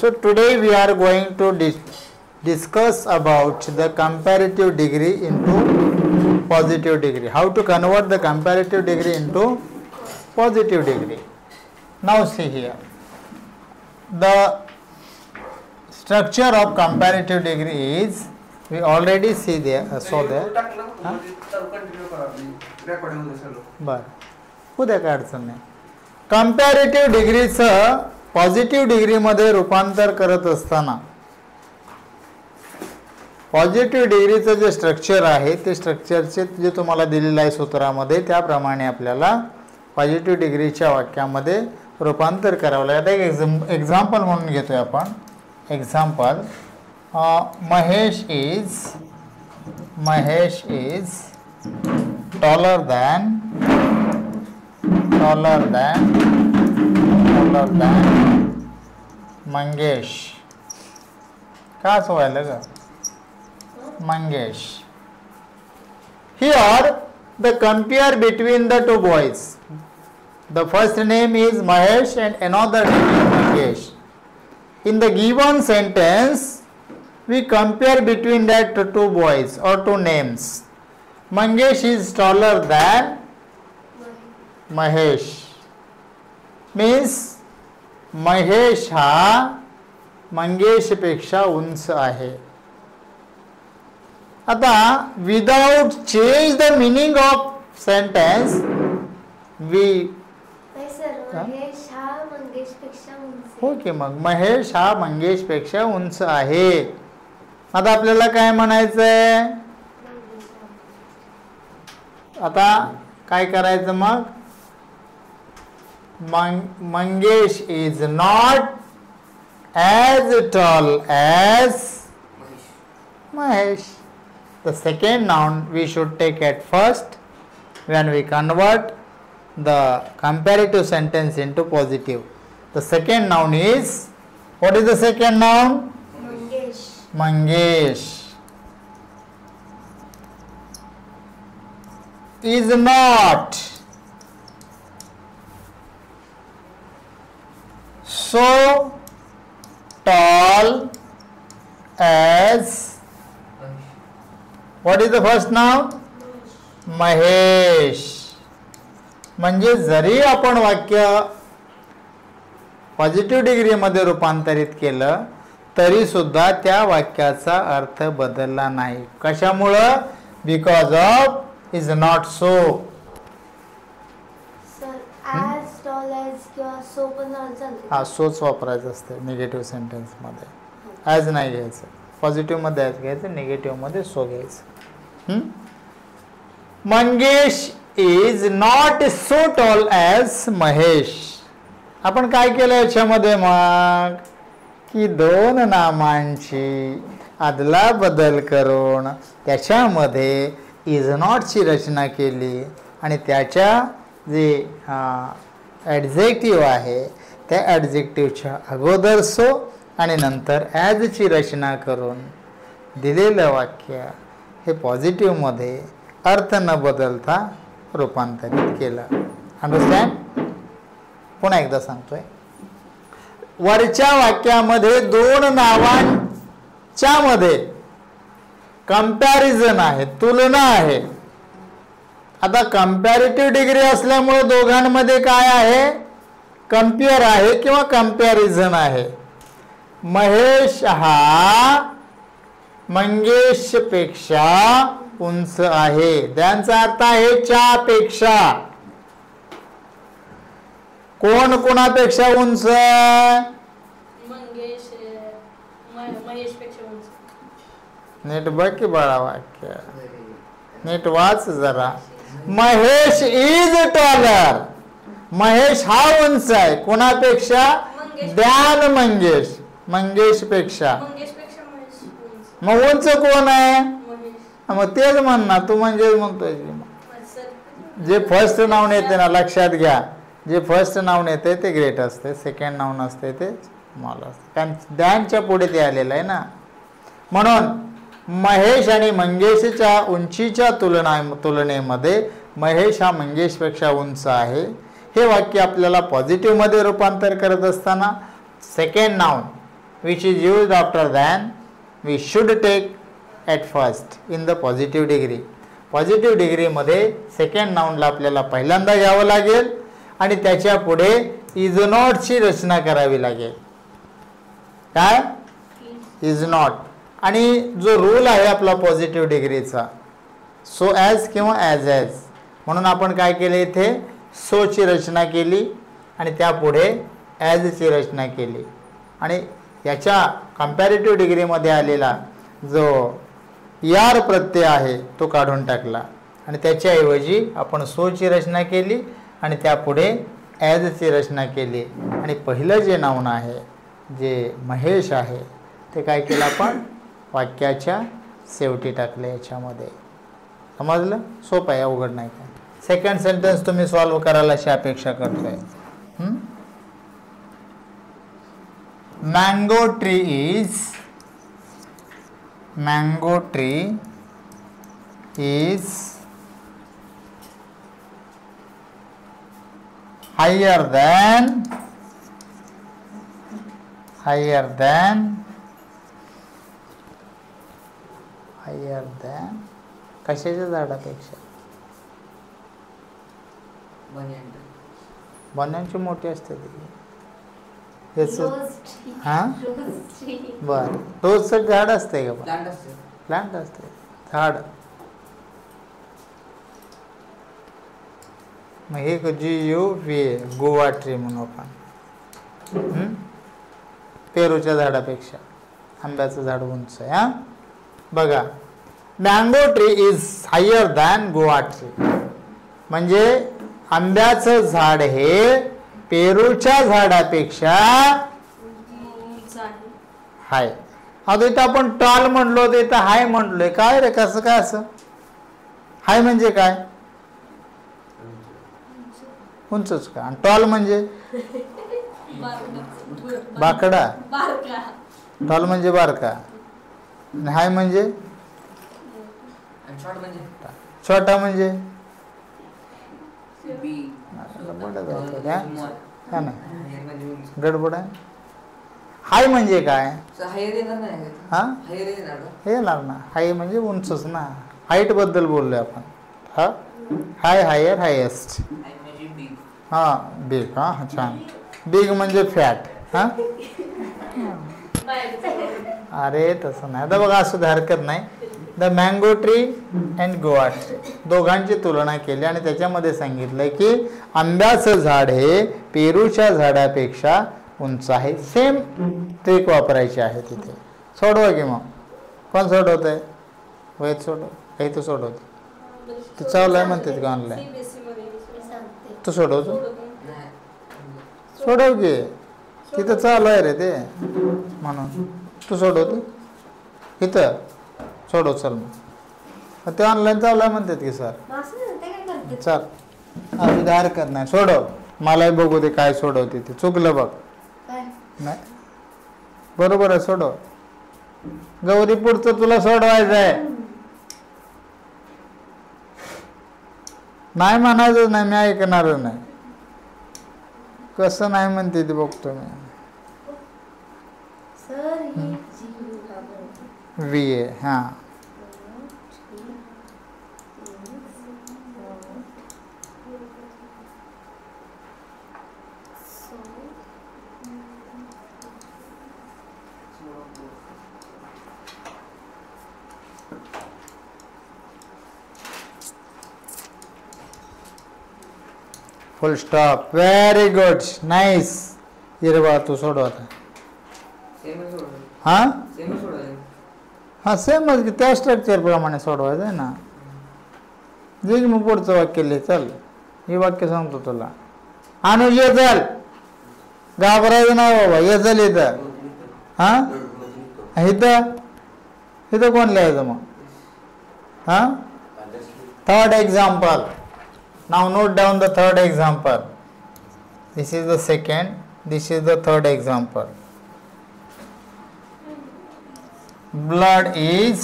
So today we are going to discuss about the comparative degree into positive degree. How to convert the comparative degree into positive degree. Now see here. The structure of comparative degree is, we already see there, saw there. बर उद्या काय अडचण नाही. Comparative डिग्रीचं positive डिग्रीमध्ये रूपांतर करत असताना positive डिग्रीचं जे स्ट्रक्चर आहे ते स्ट्रक्चरचे जे तुम्हाला दिलेलं आहे सूत्रामध्ये त्याप्रमाणे आपल्याला पॉझिटिव्ह डिग्रीच्या वाक्यामध्ये रूपांतर करावं लागेल. एक एक्झाम्पल म्हणून घेतोय आपण. Example, Mahesh is taller than Mangesh. का असं व्हायला ग? Mangesh. Here the compare between the two boys. The first name is Mahesh and another name is Mangesh. In the given sentence, we compare between that two boys or two names. Mangesh is taller than Mahesh. Means Mahesh हा मंगेश पेक्षा उंच आहे. आता without change the meaning of sentence we okay, मग महेश हा मंगेश पेक्षा उंच आहे. आता आपल्याला काय म्हणायचंय? आता काय करायचं मग? Mangesh is not as tall as Mahesh. The second noun we should take at first when we convert the comparative sentence into positive. The second noun is, what is the second noun? Mangesh. Mangesh is not so tall as, what is the first noun? Mahesh. म्हणजे जरी आपण वाक्य positive degree मध्ये रूपांतरित केलं तरी सुद्धा त्या वाक्याचा अर्थ बदलला नाही. कशामुळं? Because of is not so. हा, सोच वापरायचं असते निगेटिव्ह सेंटेन्स मध्ये. ॲज नाही घ्यायचं, पॉझिटिव्ह मध्ये ॲज घ्यायचं, निगेटिव्ह मध्ये सो घ्यायचं. Mangesh is not so tall as Mahesh. आपण काय केलं याच्यामध्ये मग की दोन नामांची अदला बदल करून त्याच्यामध्ये इज नॉटची रचना केली आणि त्याच्या जे ॲडजेक्टिव्ह आहे त्या ॲडजेक्टिव्हच्या अगोदर सो आणि नंतर ॲजची रचना करून दिलेलं वाक्य हे पॉझिटिव्हमध्ये अर्थ न बदलता रूपांतरित केलं. अंडरस्टँड? पुन्हा एकदा सांगतोय. वरच्या वाक्यामध्ये दोन नावांच्या मध्ये कंपॅरिझन आहे, तुलना आहे. आता कंपॅरेटिव्ह डिग्री असल्यामुळे दोघांमध्ये काय आहे? कंपेअर आहे किंवा कंपॅरिझन आहे. महेश हा मंगेश पेक्षा उंच आहे. त्यांचा अर्थ आहे च्या पेक्षा. कोण कोणापेक्षा उंच? मंगेश महेश पेक्षा उंच. नीट बघ की बाळा वाक्य, नीट वाच जरा. Mahesh is taller. महेश हा उंच आहे. कोणापेक्षा? द्यान मंगेश. मंगेश पेक्षा. मग उंच कोण आहे? मग तेच म्हण ना तू. म्हणजे म्हणतोय जे फर्स्ट नाउन येते ना, लक्षात घ्या, जे फर्स्ट नाउन येते ते ग्रेट असते, सेकंड नाउन असते ते स्मॉल असते. कारण द्यानच्या पुढे ते आलेलं आहे ना. म्हणून महेश आणि मंगेशच्या उंचीच्या तुलनेमध्ये महेश हा मंगेशपेक्षा उंच आहे. हे वाक्य आपल्याला पॉझिटिव्ह मध्ये रूपांतर करत असताना second noun which is used after than we should take at first in the positive degree. Positive डिग्रीमध्ये सेकंड नाउनला आपल्याला पहिल्यांदा घ्यावं लागेल आणि त्याच्या पुढे इज नॉटची रचना करावी लागेल. काय? Is not. आणि जो रूल आहे आपला पॉझिटिव्ह डिग्रीचा सो ॲज किंवा ॲज ॲज, म्हणून आपण काय केले इथे सोची रचना केली आणि त्यापुढे ॲजची रचना केली आणि याच्या कंपॅरेटिव्ह डिग्रीमध्ये आलेला जो यार प्रत्यय आहे तो काढून टाकला आणि त्याच्याऐवजी आपण सोची रचना केली आणि त्यापुढे ॲजची रचना केली आणि पहिलं जे नाउन आहे जे महेश आहे ते काय केलं आपण वाक्याच्या शेवटी टाकलं. याच्यामध्ये समजलं? सोपं आहे, अवघड नाही काय. सेकंड सेंटेन्स तुम्ही सॉल्व्ह करायला अशी अपेक्षा करतोय. Mango tree is higher than कशाच्या झाडापेक्षा? बन्यांची मोठी असते ती. हा बर, रोजचं झाड असते का? प्लांट असते झाड. मग हे GUVA गोवा ट्री म्हणून आपण. पेरूच्या झाडापेक्षा आंब्याचं झाड उंच आहे. हा बघा, mango tree is higher than guava tree, म्हणजे आंब्याचं झाड हे पेरूच्या झाडापेक्षा हाय. आता इथं आपण टॉल म्हणलो तर इथं हाय म्हणलोय. काय रे, कसं काय असं? हाय म्हणजे काय? उंचच का? आणि टॉल म्हणजे बाकडा. टॉल म्हणजे बारका आणि हाय म्हणजे छोटा म्हणजे गडबड आहे. हाय म्हणजे काय? हा हे येणार ना. हाय म्हणजे उंचच ना. हाईट बद्दल बोललोय आपण. हा हाय, हायर, हायेस्ट. हा बिग. हा छान. बिग म्हणजे फॅट. हा अरे तसं नाही. आता बघा, असं हरकत नाही. The mango tree and Goa tree दोघांची तुलना केली आणि त्याच्यामध्ये सांगितलं की आंब्याचं झाड हे पेरूच्या झाडापेक्षा उंच आहे. सेम ट्रिक वापरायची आहे तिथे. सोडवा की मग. कोण सोडवत आहे? वैद सोडव. काही तो सोडवतो. तू चालू आहे म्हणते का ऑनलाईन? तू सोडवतो? सोडव की. तिथं चालू आहे रे ते, म्हणून तू सोडवतो इथं. सोडव चल. मग ते ऑनलाईन चालू आहे म्हणतात की सर. चल तिथे हरकत नाही. सोडव. मलाही बघू दे काय सोडवते ते. चुकलं बघ. नाही बरोबर आहे. सोडव. गौरी पुढचं तुला सोडवायचं आहे. नाही म्हणायचं नाही, मी ऐकणारच नाही. कसं नाही म्हणते ते बघतो मी. VA. हा फुल स्टॉप. Very good. नाईस. हिरवा तू सोडव आता. हा हा सेमच की. त्या स्ट्रक्चर प्रमाणे सोडवायचं आहे ना. जे मग पुढचं वाक्य लिह. चल हे वाक्य सांगतो तुला. अनुज ये चल. घाबरायचं नाही बाबा. ये चल इथं. हा इथं इथं कोण लिहायचं मग? हा third example. Now note down the third example. This is the second. This is the third example. Blood is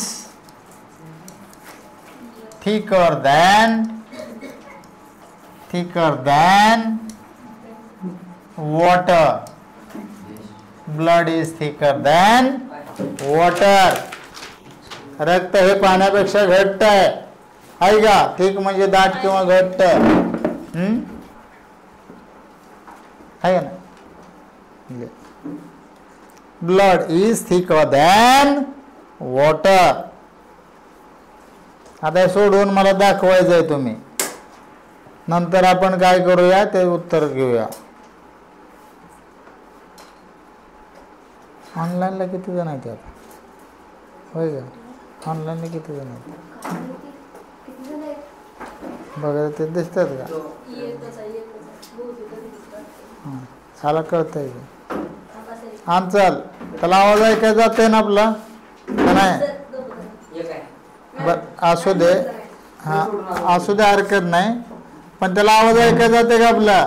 thicker than water. Blood is thicker than water. रक्त हे पाण्यापेक्षा घट्ट आहे का? थिक म्हणजे दाट किंवा घट्ट. आहे ना? Blood is thicker than water. आता सोडवून मला दाखवायचं आहे तुम्ही. नंतर आपण काय करूया ते उत्तर घेऊया. ऑनलाईनला किती जण आहेत आता? होय का? ऑनलाईनला किती जण आहेत बघा, ते दिसतात का? हां, मला कळतंय की. आम चल, त्याला आवाज ऐकायला जाते ना आपला का नाही? बर, असू दे. हां, असू दे, हरकत नाही. पण त्याला आवाज ऐकायला जाते का आपला?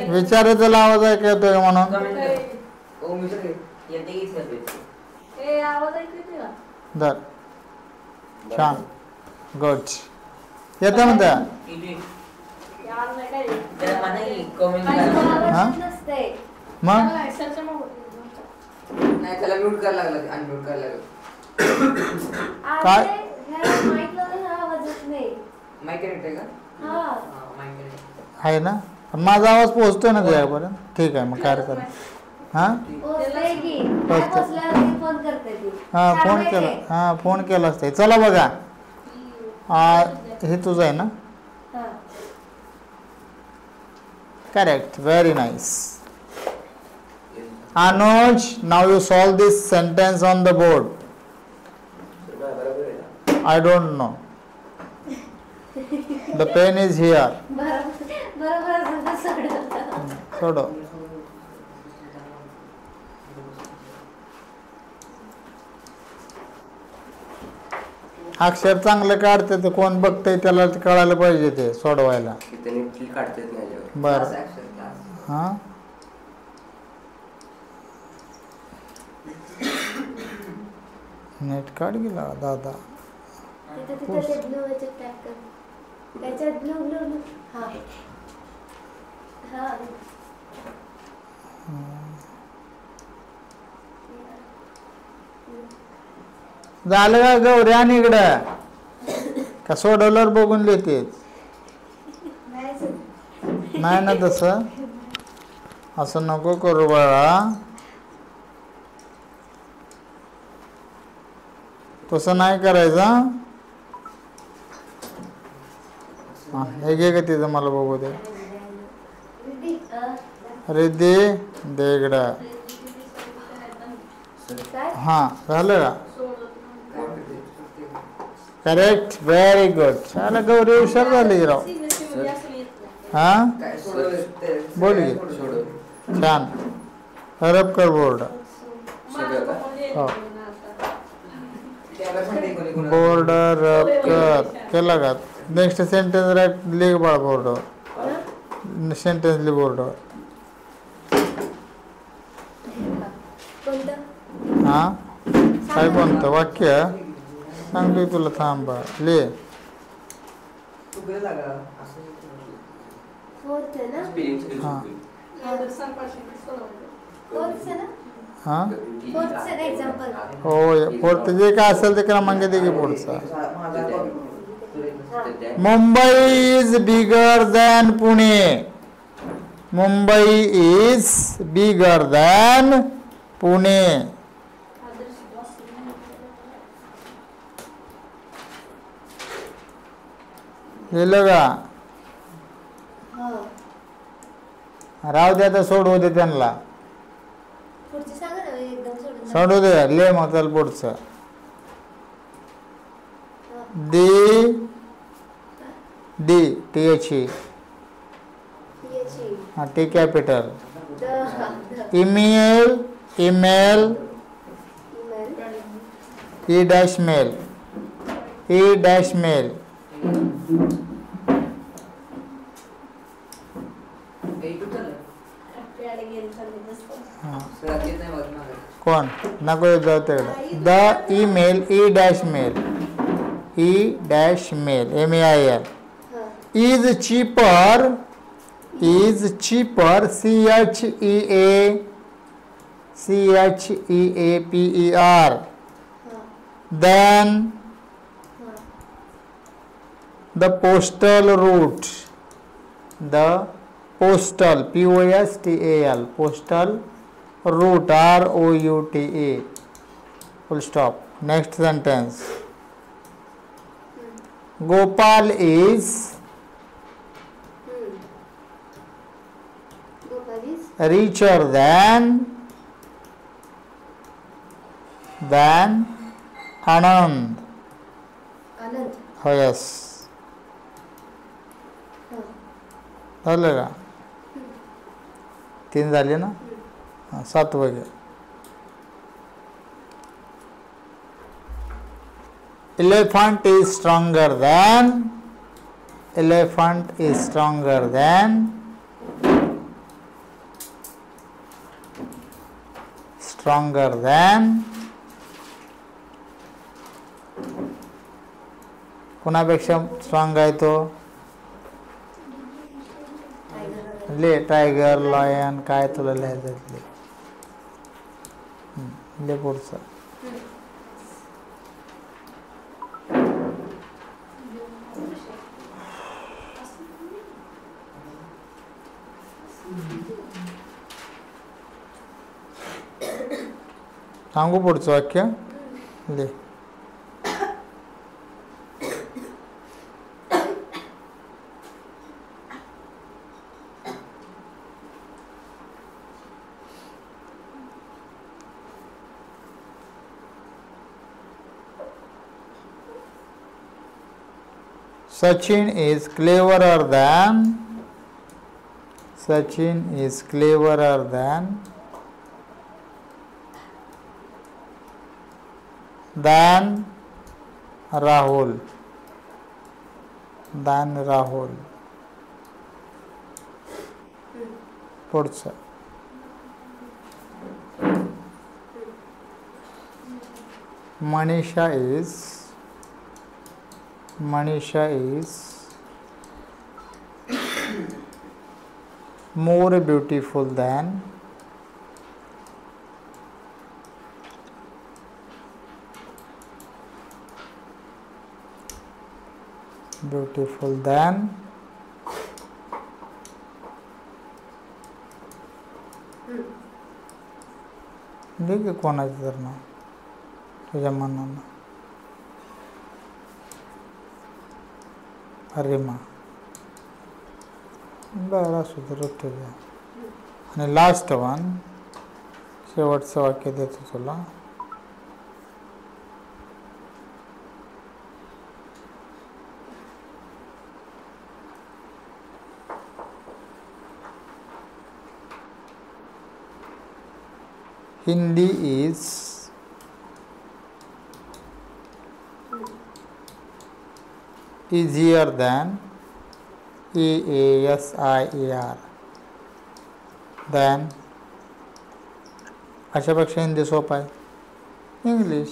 विचार, त्याला आवाज ऐकायला येतोय म्हणून. दर छान, गुड. येतं म्हणता? हां, मग त्याला म्यूट करायला लागला, अनम्यूट करायला लागला. काय माईक कनेक्ट आहे का? माईक कनेक्ट आहे ना? पण माझा आवाज पोहोचतोय ना तुझ्यापर्यंत? ठीक आहे, मग काय हरकत नाही. हां, हां, फोन केला. हां, फोन केला असते. चला बघा, हे तुझं आहे ना? Correct, very nice. Anuj, now you solve this sentence on the board. I don't know. The pen is here. सोडो. अक्षर चांगलं काढते ते कोण बघतंय त्याला कळायला पाहिजे ते सोडवायला. बरं, हां, नेट कार्ड गेला दादा. झालं का गौरी? आणि इकडं का सोडवल्यावर बघून लिहिते? नाही ना, तसं असं नको करू बाळा. तसं नाही करायचं. हे घे का तिथं, मला बघू दे. रिद्धी दे इकडं. हां, झालं का? Correct, very good. चला गौरी हुशार झाली राव. हां, बोल घे. छान, रब कर बोर्ड. हो, बोर्ड रब कर. केला का? नेक्स्ट सेंटेन्स राईट लिह बाळा बोर्डवर. सेंटेन्स लिह बोर्डवर. हां, काय कोणतं वाक्य सांगतोय तुला? थांब बाळा, लिह. हां, हां, हो. फोर्थ जे काय असेल ते क्रमांक दे की पुढचा. Mumbai is bigger than Pune. Mumbai is bigger than Pune. लिहिलं का? राहू द्या, तर सोडवू दे त्यांना. सोडू दे, ले मग चल पुढचं. D D T H E. हां, T capital. Email email. E dash mail. E dash mail. कोण नको जाऊ तिकडे. The email E dash mail. E dash mail MAIL is cheaper is cheaper, cheaper, than the postal route, the postal, postal, postal route, route, full stop. Next sentence. Gopal is richer than Anand. Oh yes. झालं का? 3 झाले ना? 7 वाजे. Elephant is stronger than कोणापेक्षा strong आहे तो? ले tiger, lion, काय तुला लिहायचं? ले पुढचं. सांगू पुढचं वाक्य? ले. Sachin is cleverer than Rahul. पुढचं. Manisha is more beautiful than देखील कोणाचं तर नाव तुझ्या मनानं. रिमा. बरं असू दे, तुझ्या. आणि लास्ट वन, शेवटचं वाक्य देतो तुला. Hindi is easier than EASIER than अशापेक्षा Hindi सोपं आहे. इंग्लिश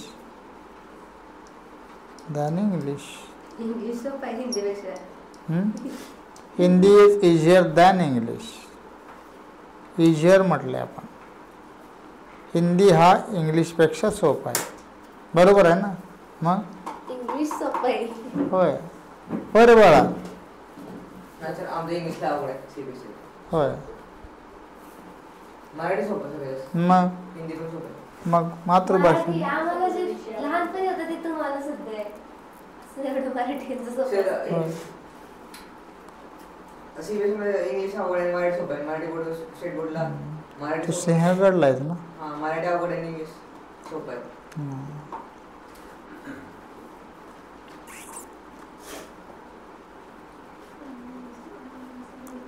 सोपं आहे हिंदीपेक्षा. Hindi is easier than English. Easier म्हटले आपण. हिंदी हा इंग्लिशपेक्षा सोपा आहे. बरोबर आहे ना? मग इंग्लिश सोपं आहे. होय रे बाळा. होय. मराठी सोपं सगळं. मग हिंदी पण सोपं. मग मातृभाषा. आम्हाला जे लहानपणी होतं ते तुम्हाला सध्या एवढं मराठीचं सोपं. सीबीएसई मध्ये इंग्लिश अवघड आहे, मराठी सोपं आहे. मराठी बोर्ड स्टेट बोर्डला तू सिंहगडला आहेस ना? हां, मराठी अवघड आहे, इंग्लिश सोपं आहे.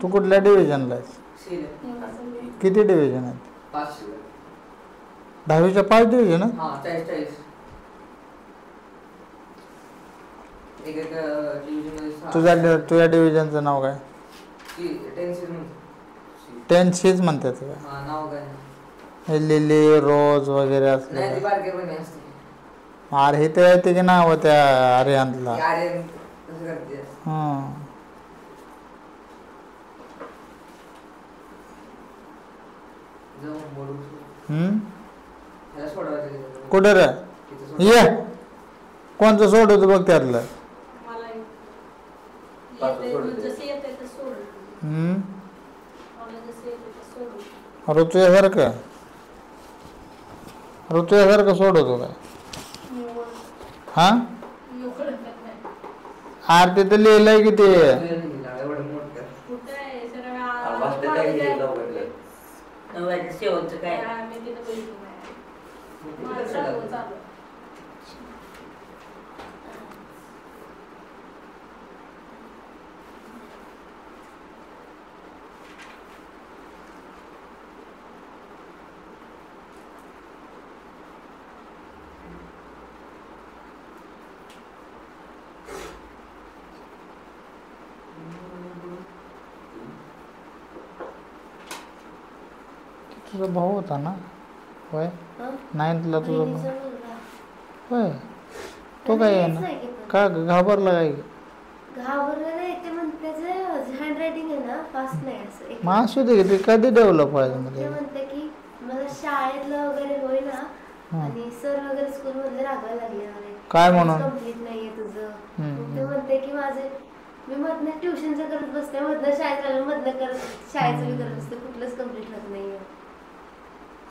तू कुठल्या डिव्हिजनला आहेस? किती डिव्हिजन आहेत? 5. 10वीच्या 5 डिव्हिजन आहेत? हां, 40. एक डिव्हिजन. तुझ्या डिव्हिजनचं नाव काय? 10 सीज म्हणतात का? हां, नाव काय? लिली, रोज वगैरे असं. नाही, ती बारके पण असते. अरे हे ते येते की नाव त्या आर्यनला. आर्यन कसं करते? जाऊन बोलू. हम्म? त्याला सोडवायचं तिथं. कुठं रे तिथं सोड. ये कोणतं सोडवतो बघ त्यातलं. मला पाच सोडून दे. जसं येते तसं सोडून. हम्म? मला जसं येते तसं सोडून. ऋतुयासारखं सोडवतो काय हा एवढं नाही. आरती तर लिहिलंय की ते एवढं मोठं. कुठं आहे सगळं वाजता काय लिहिलं वगैरे. नव्याचं शेवटचं काय मी तिथं बघितलं नाही. किती माझं लक्ष चालू लागलं? चालू. तुझा भाऊ होता ना होय हं? नाईन्थला तुझा भाऊ बहिणीचा मुलगा. होय तो काय आहे हेच ना नाही की पण. का घाबरला काय घाबरलं नाही ते म्हणते त्याचं हँडरायटिंग आहे ना फास्ट नाही असं एक- मग असू दे ते कधी डेव्हलप व्हायचं ते मध्ये म्हणते की मला शाळेतलं वगैरे होईना हं. आणि सर वगैरे स्कूल मधले रागायला लागले काय म्हणून? कम्प्लीट नाहीये तुझं हं, मग ते हं. म्हणते की माझे मी मधनं ट्युशनचं करत बसते मधनं शाळेत आलं मधनं करत शाळेचं बी करत बसते कुठलंच कम्प्लीट होत नाहीये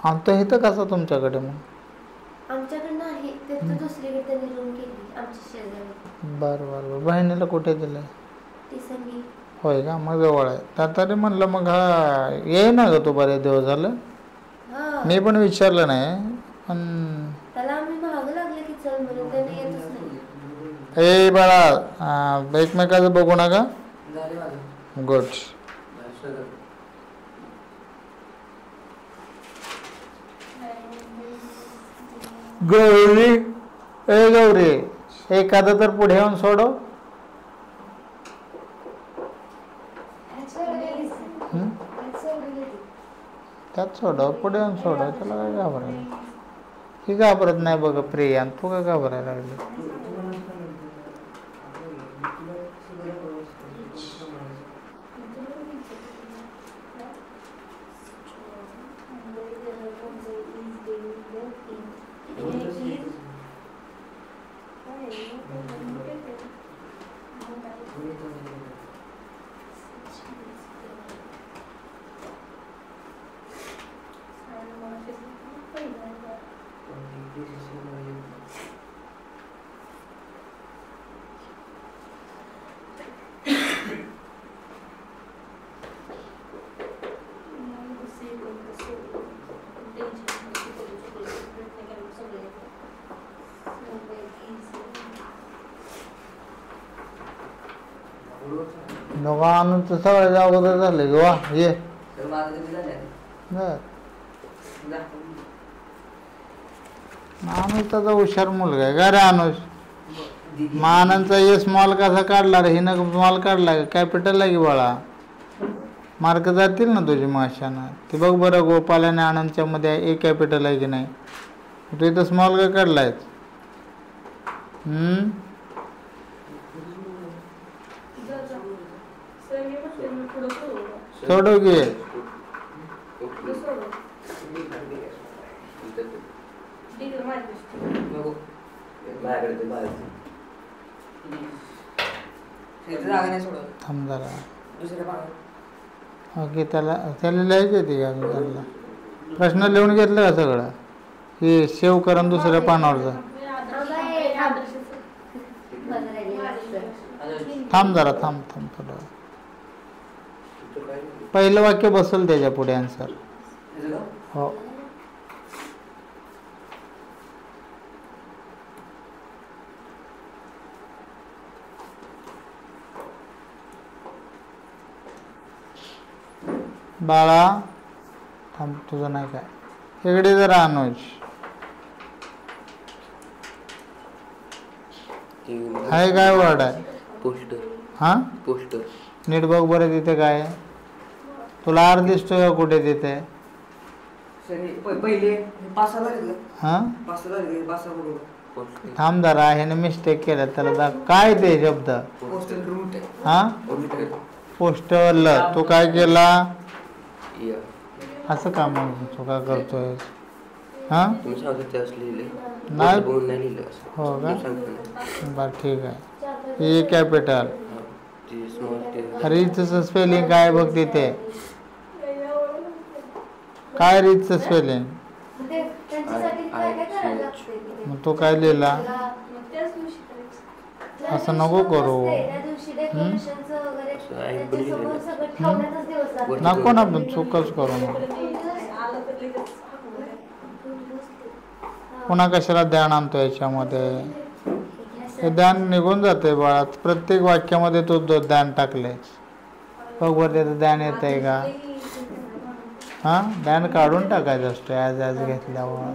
आमचं इथं कसं तुमच्याकडे मग आमच्याकडे नाही ते तर दुसरीकडे त्यांनी रूम केली आमच्या शेजारी बरं बरं बरं बहिणीला कुठे दिलं ती संगी होय का मग जवळ आहे त्या तरी म्हणलं मग हा ये ना ग तू बरेच दिवस झालं हा मी पण विचारलं नाही पण त्याला आम्ही मागं लागले की चल म्हणून त्याने येतच नाही ए बाळा एकमेकाचं बघू नका झाले माझं. गुड सगळं. गौरी ए गौरी एखादं तर पुढे येऊन सोडव हं? त्यात सोडव पुढे येऊन सोडव त्याला काय घाबरायला ही घाबरत नाही बघ प्रिया आणि तू काय घाबरायला लागली दोघा आणून तर सगळ्या अगोदर झाले वा ये तर माझं कधी झालं? बर जा. अनुष त्याचा हुशार मुलगा आहे का रे अनुष दीदी. मानांचा यश मॉल कसा काढला रे हिनं मॉल काढला कॅपिटल आहे की बाळा मार्क जातील ना तुझी माशानं ते बघ बरं गोपाल आणि आनंदच्या मध्ये एक कॅपिटल आहे की नाही तू इथं स्मॉल का काढलाय सोडव की नको. माझ्याकडे ते बाहेर. इथं जागा नाही सोडत. थांब जरा दुसऱ्या पानावर. ओके त्याला लिहायची होती का मी त्याला प्रश्न लिहून घेतलं का सगळं हे सेव करून दुसऱ्या पानावर जा थांब जरा थांब थोडं पहिलं वाक्य बसल त्याच्या पुढे आन्सर इथं का? हो बाळा थांब तुझं नाही काय इकडे जरा अनुज आहे काय वर्ड आहे पोस्टर. हा पोस्टर. नीट बघ बरं तिथे काय आहे? तुला आर दिसतोय का कुठे तिथे पहिले 5 झाले. हा 5 झाले. 5 बरोबर. थांब जरा ह्याने मिस्टेक केलं त्याला काय ते शब्द पोस्टर रूट. हा पोस्टल तू काय केला असं का मग चुका करतोय हा तुम्ही सांगतो त्याच लिहिले नाही. बघून नाही लिहिलं असं हो का मी सांगतो ना. बरं ठीक आहे ए कॅपिटल ती स्मॉल टी रिचचं स्पेलिंग काय बघ तिथे काय रिचचं स्पेलिंग मग ते त्यांच्यासाठी काय काय करायला लागतंय? मग तो काय लिहिला मग त्याच दिवशी करायचं. असं नको करू. त्या दिवशी डेकोरेशनचं वगैरे त्याच्यासमोर सगळं ठेवण्याचाच दिवस लागतो. नको ना पण चुकच करू नको आलं तर लगेच पुन्हा कशाला ध्यान आणतो याच्यामध्ये हे ध्यान निघून जाते बाळा प्रत्येक वाक्यामध्ये तू ध्यान टाकलेस बघ बरं त्याचं ध्यान येत आहे का हां ध्यान काढून टाकायचं असतं ॲज ॲज घेतल्यावर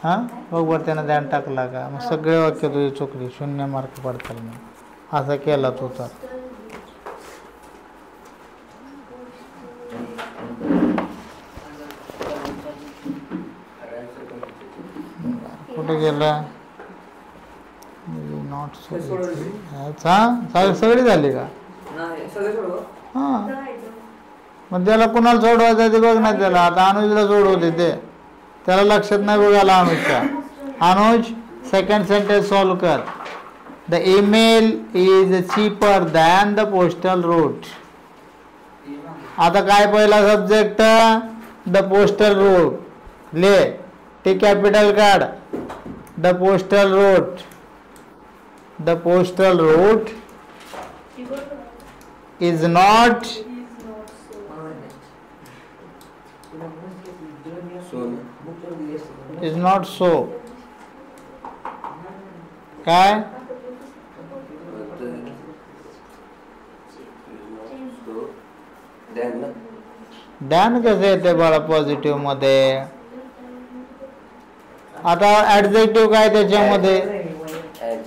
हां बघ बरं त्यानं ध्यान टाकला का मग सगळे वाक्य तुझी चुकली 0 मार्क पडतात मग असं केला तू तर कुठे गेला नॉट सगळी झाली का नाही सगळं सोडवा. हां मग त्याला कुणाला सोडवायचं ते बघ ना त्याला आता अनुजला सोडवते ते त्याला लक्षात नाही बघायला अनुजच्या अनुज सेकंड सेंटेन्स सॉल्व कर the email is cheaper than the postal route आता काय पहिला सब्जेक्ट द पोस्टल रूट ले टी कॅपिटल काढ the postal route the postal route is not is not so काय ध्यान कसं येते बाळा पॉझिटिव्ह मध्ये आता ऍडजेक्टिव्ह काय त्याच्यामध्ये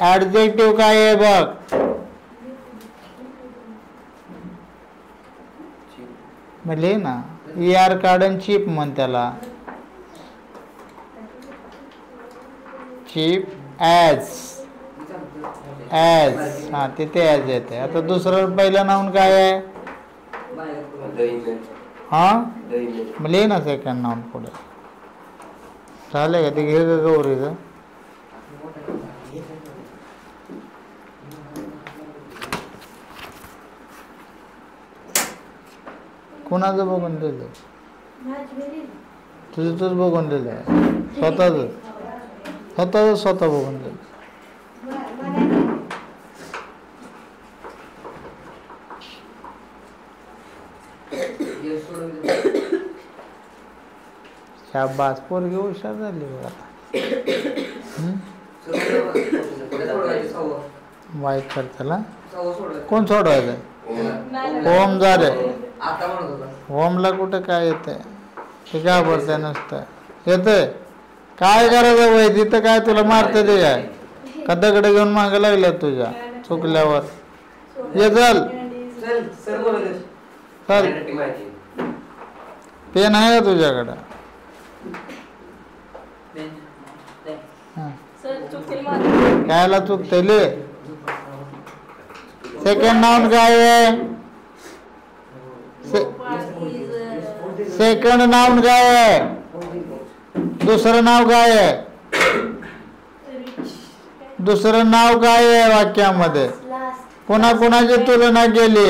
ऍडजेक्टिव्ह काय आहे बघ म्हणजे ना ER काढून चीप म्हण त्याला चीप ॲज हा तिथे ॲज येते आता दुसरं पहिलं नाऊन काय आहे हा मग लिहि ना सेकंड नाऊन पुढे चालेल का ते घे का गौरीचं कोणाचं बघून दिलं तुझं तूच बघून दिलं स्वतः बघून दिलं शाबास पोरगी हुशार झाली बघा वाईट कर त्याला कोण सोडवायचं होम झाले होमला कुठं काय येतंय ते काय बोलतंय नसतं येतंय काय करायचं वय तिथं काय तुला मारते ते काय कदाकडे घेऊन मागे लागल्या तुझ्या चुकल्यावर ये चल चल पेन आहे का तुझ्याकडं कायला चुकते ले सेकंड नाउन काय आहे सेकंड नाउन काय आहे दुसरं नाव काय आहे दुसरं नाव काय आहे वाक्यामध्ये कोणा कोणाची तुलना केली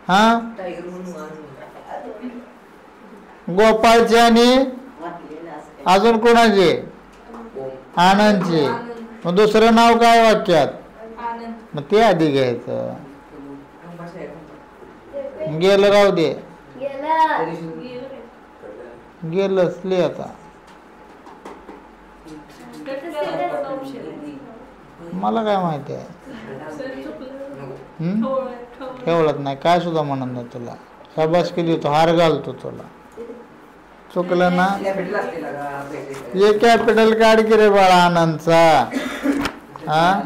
हा गोपाळची आणि अजून कोणाची आनंदची मग दुसरं नाव काय वाक्यात मग ते आधी घ्यायचं गेलं राहू दे गेलंच ले आता मला काय माहिती आहे ठेवलंच नाही काय सुद्धा म्हणत नाही तुला शाबास केली तो हार घालतो तुला चुकलं ना ये कॅपिटल काढ की रे बाळा आनंदचा हा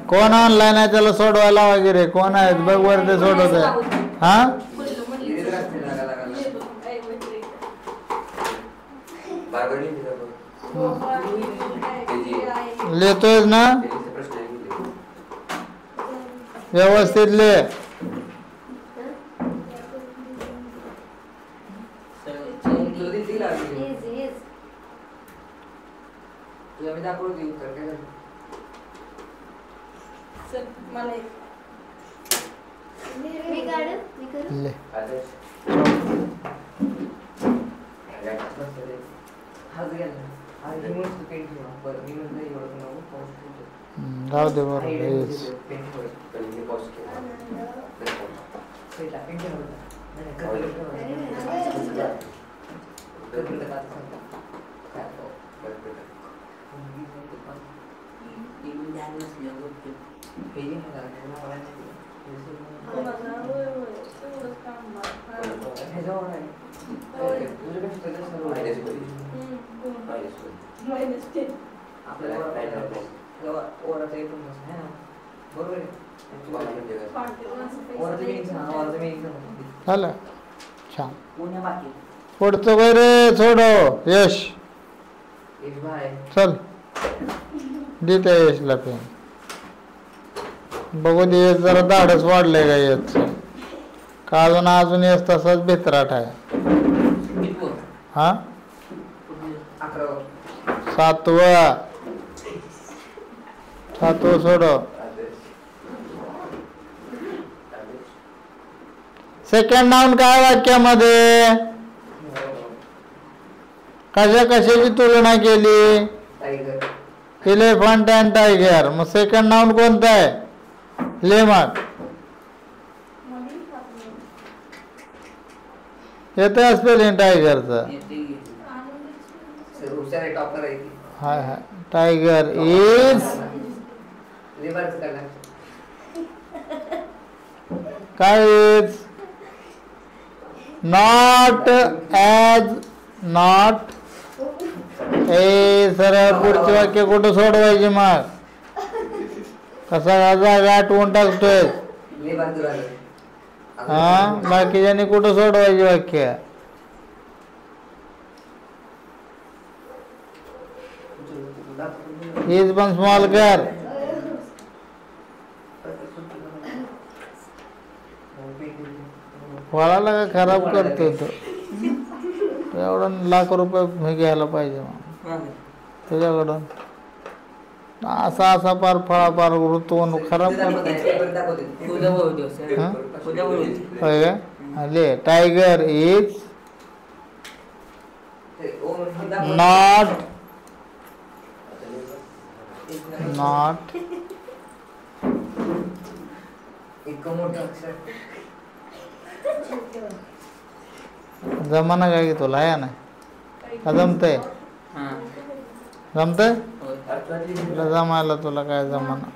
कोण ऑनलाईन आहे त्याला सोडवायला वगैरे कोण आहेत बघ वर ते सोडवत आहे हा लिहितोय ना व्यवस्थित ले इज तुला मी दाखवू देऊ तर काय झालं? चल, मला एक. मी काढू मी करू ले हाच गेला. आज मी मस्त पेंट ठेवा. बरं मी म्हणलं एवढं नको पाऊस ठेवतो. राहू दे बरोबर येस पेंट ठेवायचं. साईडला पेंट ठेवायचं. नाही, नाही, कपडे ठेवायचे. कपडे टाकायचं सांगतो. काय तो? ध्यान नसल्या गोष्टी हे जे आहे ना, मला नाही दिलं. माझा होय होय तेवढंच काम बा. हे जवळ आहे. तुझं कसं तुझं सर्व आहे. मायनस 10. आपल्याला ओराचं एकूण नसतं, है ना? बरोबर आहे. ओराचं meaning सांग, ओराचं meaning सांग. झालं छान पुण्या बाकी पुढचं काय रे सोडव यश एक भाई. चल दे त्या यशला पेन बघू दे यश जरा धाडस वाढलंय का यशचं का अजून यश तसाच भित्राट आहे कितवं? हा 11. सातवं सोडव सेकंड नाउन काय वाक्यामध्ये कशाची तुलना केली टायगर. इलेफंट अँड टायगर मग सेकंड नाउन कोणतं आहे लेमक येतं स्पेलिंग टायगरचं येते की. सर हुशार आहे, टॉपर आहे ती. हाय हाय टायगर इज रिव्हर्स करा. काय is not as not a सरळ पुढचे वाक्य कुठं सोडवायचे मग कसा जागा आठवून टाकतोय रिव्हर्स झालं. हा बाकीच्यानी कुठं सोडवायचे वाक्य इज पण स्मॉल कर वळाला का खराब करतोय तो एवढं लाख रुपये हे घ्यायला पाहिजे मग तुझ्याकडून असा पार फळा पार ऋतू खराब करतो उद्या बोलतो सर. हा? उद्या बोलतो. होय का ले टायगर इज नॉट एक मोठं अक्षर. जमाना काय की तुला आहे ना का जमतंय हां. जमतंय होय. तुला जमायला तुला काय जमाना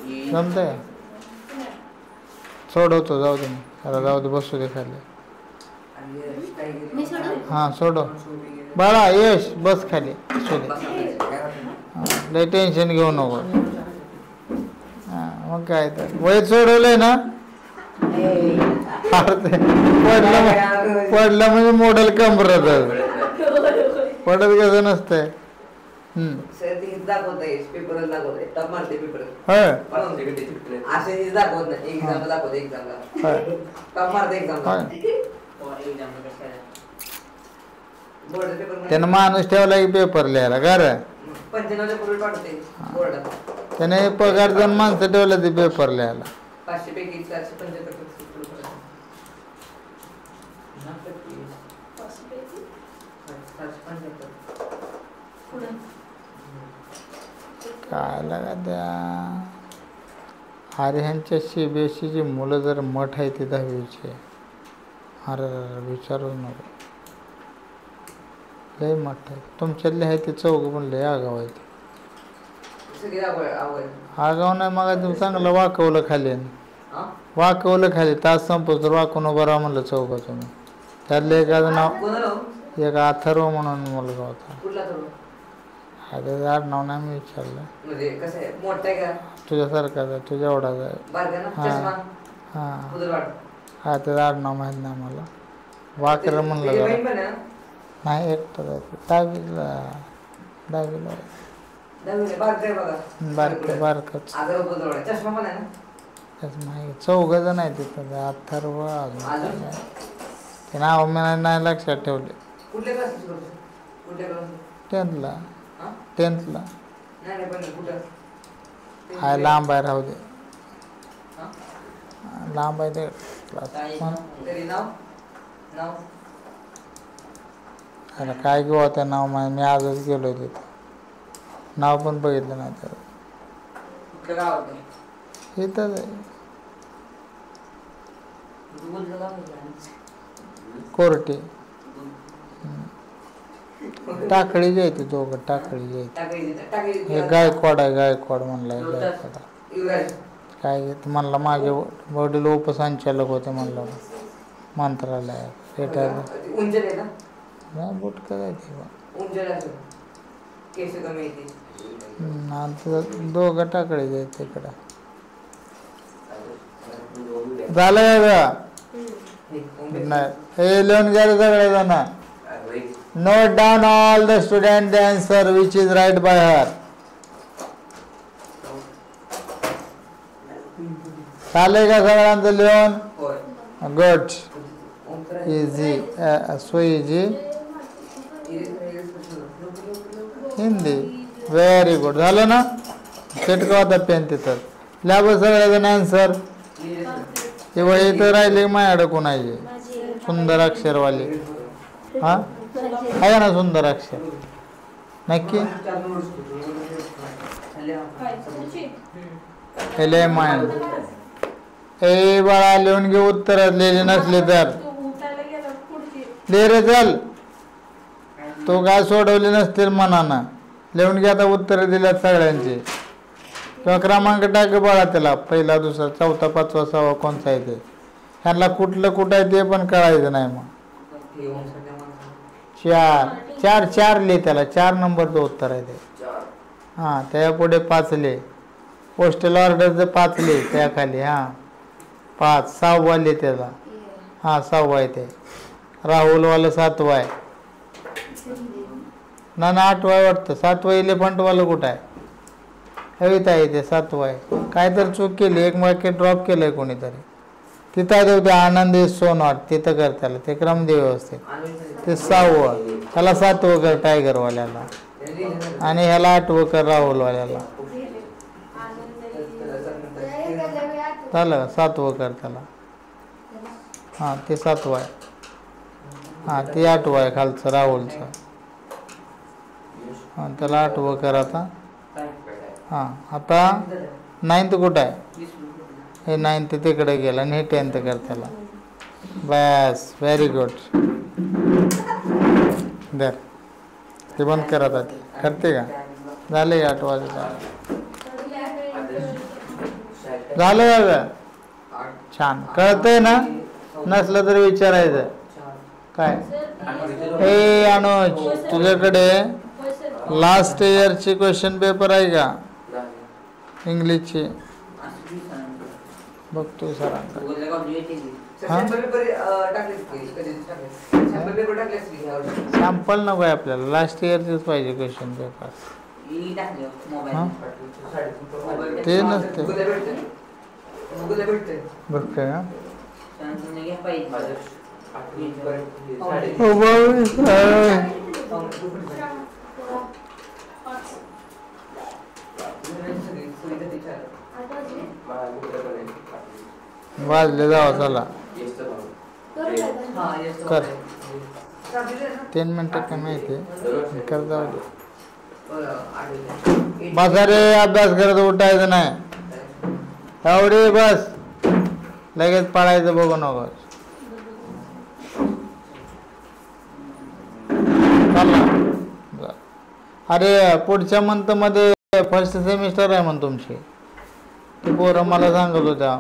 ही जमतंय सोडवतो जाऊ दे जरा जाऊ दे बसू दे खाली आणि टायगर. मी सोडू हां सोडव बाळा यश बस खाली असू दे हां, लय टेन्शन घेऊ नको हां मग काय तर वय सोडवलंय ना अरे ते पडलं म्हणजे मॉडेल कमरत पडत कसं नसतंय सर ते दाखवत आहे पेपर दाखवत आहे टॉप मारते पेपर. होय असे दाखवत नाही एक्झाम दाखवत एक्झामला होय टॉप मारते एक्झामला. होय एक्झाम कशाला बोर्ड पेपर त्यानं माणूस ठेवला की पेपर लिहायला का रे 95 पूर्वी पाठवते बोर्डात. त्याने पगार जण माणसं ठेवलं ते पेपर लिहायला 500 पैकी 475 काय लागा त्या अरे ह्यांच्या सीबीएसईची मुलं जर मठ आहे ते 10वीचे अरे विचारूच नको लय मठ आहे तुमच्यातले आहे ते चौघ पण लय आगाव आहे सगळे आवड. आगाव नाही मग तुम्ही चांगलं वाकवलं खाली वाकवलं खाली तास संपतो तर वाकून उभं राहा म्हणलं चौघ तुम्ही त्यातलं एखादं नाव कोणाला एक अथर्व म्हणून मुलगा होता कुठला तो अरे यार नाव नाही मी विचारलं म्हणजे कसं आहे मोठा आहे का तुझ्यासारखाच आहे तुझ्या एवढाच आहे बारका ना हां चष्मा हां उदरवाड. हा त्याचं आडनाव माहीत नाही मला वाकर म्हणलं त्याची जरा बहीण पण आहे ना? नाही एकटं आहे दहावीला दहावीला आहे. दहावीला बारका आहे बघा. बारकच आजार उदरवाड चष्मा पण आहे ना? त्याच माहिती चौघ जण आहे तिथं अथर्व अजून अजून ते नाव मी नाही लक्षात ठेवले कुठल्या क्लासेस करतो? कुठे करून 10th ला हा 10th ला नाही नाही पण कुठं हाय लांब आहे राहू दे हा लांब आहे ते class. काय पण तरी नाव नाव अरे काय घेऊ त्या नाव मी आजच गेलो तिथं नाव पण बघितलं नाही तर कुठलं गाव होतं इथंच आहे तू बोललं गाव होतं कोर्टे टाकळी जे आहे दोघं टाकळी जे टाकायची हे गायकवाड आहे गायकवाड म्हणलाय गायकवाड युवराज काय घेत म्हणलं माझे वडील उपसंचालक होते म्हणलं मंत्रालयात रिटायर उंचल आहे ना नाही बुटकं जायचे बा उंचल असं केस कमी येते आता दोघं टाकळे जायचे तिकडं झालं का नाही हे लिहून घ्यायला सगळे जण note down all the student the answer which is right by her चालेल का सगळ्यांचं लिहून होय good Omkar easy so easy Hindi very good झालं ना चिटका होता पेन तिथं लिहा सगळ्याजण आन्सर ते वही तर राहिले माझ्याकडे कोणाची सुंदर अक्षरवाली हा आहे ना सुंदर अक्षर नक्की हेले माइंड ए बाळा लिहून घे उत्तर लिहिले नसले तर लिह रे चल तो काय सोडवले नसतील मनानं लिहून घे आता उत्तर दिल्यात सगळ्यांची किंवा क्रमांक टाक बाळा त्याला पहिला दुसरा चौथा पाचवा सहावा कोणता आहे ते ह्यांना कुठलं कुठं आहे ते पण कळायचं नाही मग चार चार लिह त्याला 4 नंबरचं उत्तर आहे ते हां त्या पुढे 5 लिह पोस्टल ऑर्डरचं 5 लिह त्याखाली हां 5 6वा लिह त्याला हां 6वा आहे ते राहुलवालं 7वा आहे ना 8वा आहे वाटतं 7वा इलेफंटवालं कुठं आहे हवीत आहे ते 7वा आहे काय तर चूक केली एक वाक्य ड्रॉप केलंय कोणीतरी तिथं आहे ते आनंद इज सो नॉट तिथं कर त्याला ते क्रमदे व्यवस्थित ते 6वं त्याला 7वं कर टायगरवाल्याला आणि ह्याला 8वं कर राहुलवाल्याला झालं 7वं कर त्याला हां ते 7वं आहे हां ते 8वं आहे खालचं राहुलचं हां त्याला 8वं कर आता हां आता 9th कुठं आहे हे 9th तिकडे गेलं आणि हे 10th कर त्याला बस व्हेरी गुड दर ते बंद करत आहे करते का झाले 8 वाजता झालं का छान कळतंय ना नसलं तर विचारायचं काय हे अनुज तुझ्याकडे लास्ट इयरची क्वेश्चन पेपर आहे का इंग्लिशची बघतोय सरांकडे सॅम्पल नको आहे आपल्याला लास्ट इयरचेच पाहिजे क्वेश्चन पेपर ते नसते बघतोय का वाजले जावा चला कर 3 मिनिटं कमी येते कर जाऊ दे बसा रे अभ्यास करत उठायचं नाही एवढे बस लगेच पडायचं बघू नको चालला अरे पुढच्या मंथमध्ये फर्स्ट सेमिस्टर आहे म्हण तुमची ते पोरं मला सांगत होत्या